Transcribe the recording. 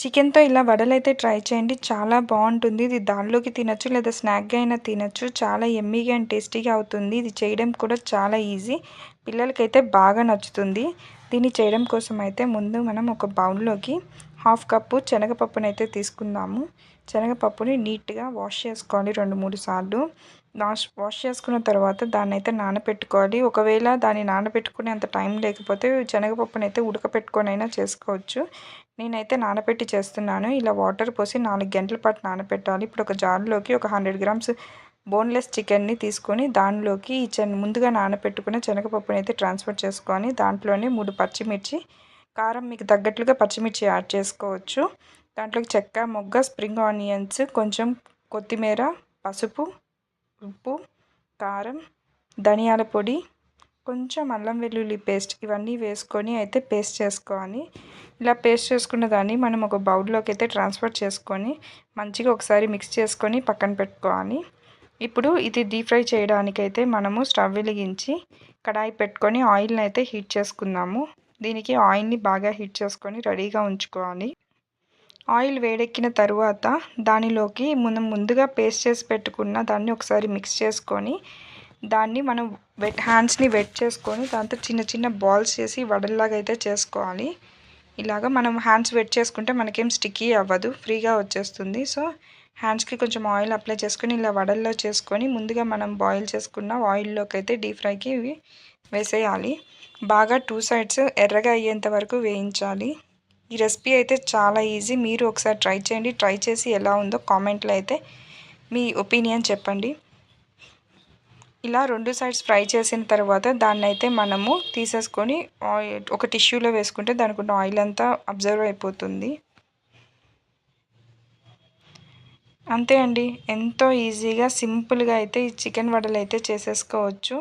చికెన్‌తో ఇలా వడలైతే ట్రై చేయండి. చాలా బావుంటుంది. ఇది దానిలోకి తినొచ్చు లేదా స్నాక్‌గా అయినా తినొచ్చు. చాలా యమ్మీగా అండ్ టేస్టీగా అవుతుంది. ఇది చేయడం కూడా చాలా ఈజీ. పిల్లలకైతే బాగా నచ్చుతుంది. దీన్ని చేయడం కోసం అయితే ముందు మనం ఒక బౌల్‌లోకి హాఫ్ కప్పు శనగపప్పునైతే తీసుకుందాము. శనగపప్పుని నీట్‌గా వాష్ చేసుకోవాలి 2, 3 సార్లు. వాష్ చేసుకున్న తర్వాత దాన్నైతే నానబెట్టుకోవాలి. ఒకవేళ దాన్ని నానబెట్టుకునేంత టైం లేకపోతే శనగపప్పునైతే ఉడకపెట్టుకొనైనా చేసుకోవచ్చు. నేనైతే నానబెట్టి చేస్తున్నాను. ఇలా వాటర్ పోసి 4 గంటల పాటు నానబెట్టాలి. ఇప్పుడు ఒక జార్‌లోకి ఒక 100 గ్రామ్స్ బోన్‌లెస్ చికెన్‌ని తీసుకొని దానిలోకి ముందుగా నానబెట్టుకున్న శనగపప్పునైతే ట్రాన్స్ఫర్ చేసుకొని దాంట్లోనే 3 పచ్చిమిర్చి, కారం మీకు తగ్గట్లుగా పచ్చిమిర్చి యాడ్ చేసుకోవచ్చు. దాంట్లోకి చెక్క, మొగ్గ, స్ప్రింగ్ ఆనియన్స్, కొంచెం కొత్తిమీర, పసుపు, ఉప్పు, కారం, ధనియాల పొడి, కొంచెం అల్లం వెల్లుల్లి పేస్ట్ ఇవన్నీ వేసుకొని అయితే పేస్ట్ చేసుకోవాలి. ఇలా పేస్ట్ చేసుకున్న దాన్ని మనం ఒక బౌల్లోకి అయితే ట్రాన్స్ఫర్ చేసుకొని మంచిగా ఒకసారి మిక్స్ చేసుకొని పక్కన పెట్టుకోవాలి. ఇప్పుడు ఇది డీప్ ఫ్రై చేయడానికైతే మనము స్టవ్ వెలిగించి కడాయి పెట్టుకొని ఆయిల్ని అయితే హీట్ చేసుకుందాము. దీనికి ఆయిల్ని బాగా హీట్ చేసుకొని రెడీగా ఉంచుకోవాలి. ఆయిల్ వేడెక్కిన తరువాత దానిలోకి మనం ముందుగా పేస్ట్ చేసి పెట్టుకున్న దాన్ని ఒకసారి మిక్స్ చేసుకొని దాన్ని మనం హ్యాండ్స్ని వెట్ చేసుకొని దాంతో చిన్న చిన్న బాల్స్ చేసి వడల్లాగా అయితే చేసుకోవాలి. ఇలాగ మనం హ్యాండ్స్ వెట్ చేసుకుంటే మనకేం స్టిక్కీ అవ్వదు, ఫ్రీగా వచ్చేస్తుంది. సో హ్యాండ్స్కి కొంచెం ఆయిల్ అప్లై చేసుకొని ఇలా వడల్లో చేసుకొని ముందుగా మనం బాయిల్ చేసుకున్న ఆయిల్లోకి అయితే డీప్ ఫ్రైకి ఇవి వేసేయాలి. బాగా 2 సైడ్స్ ఎర్రగా అయ్యేంత వరకు వేయించాలి. ఈ రెసిపీ అయితే చాలా ఈజీ. మీరు ఒకసారి ట్రై చేయండి. ట్రై చేసి ఎలా ఉందో కామెంట్లో అయితే మీ ఒపీనియన్ చెప్పండి. ఇలా 2 సైడ్స్ ఫ్రై చేసిన తర్వాత దాన్నైతే మనము తీసేసుకొని ఒక టిష్యూలో వేసుకుంటే దానికి ఉన్న ఆయిల్ అంతా అబ్జర్వ్ అయిపోతుంది. అంతే అండి. ఎంతో ఈజీగా సింపుల్గా అయితే ఈ చికెన్ వడలు అయితే చేసేసుకోవచ్చు.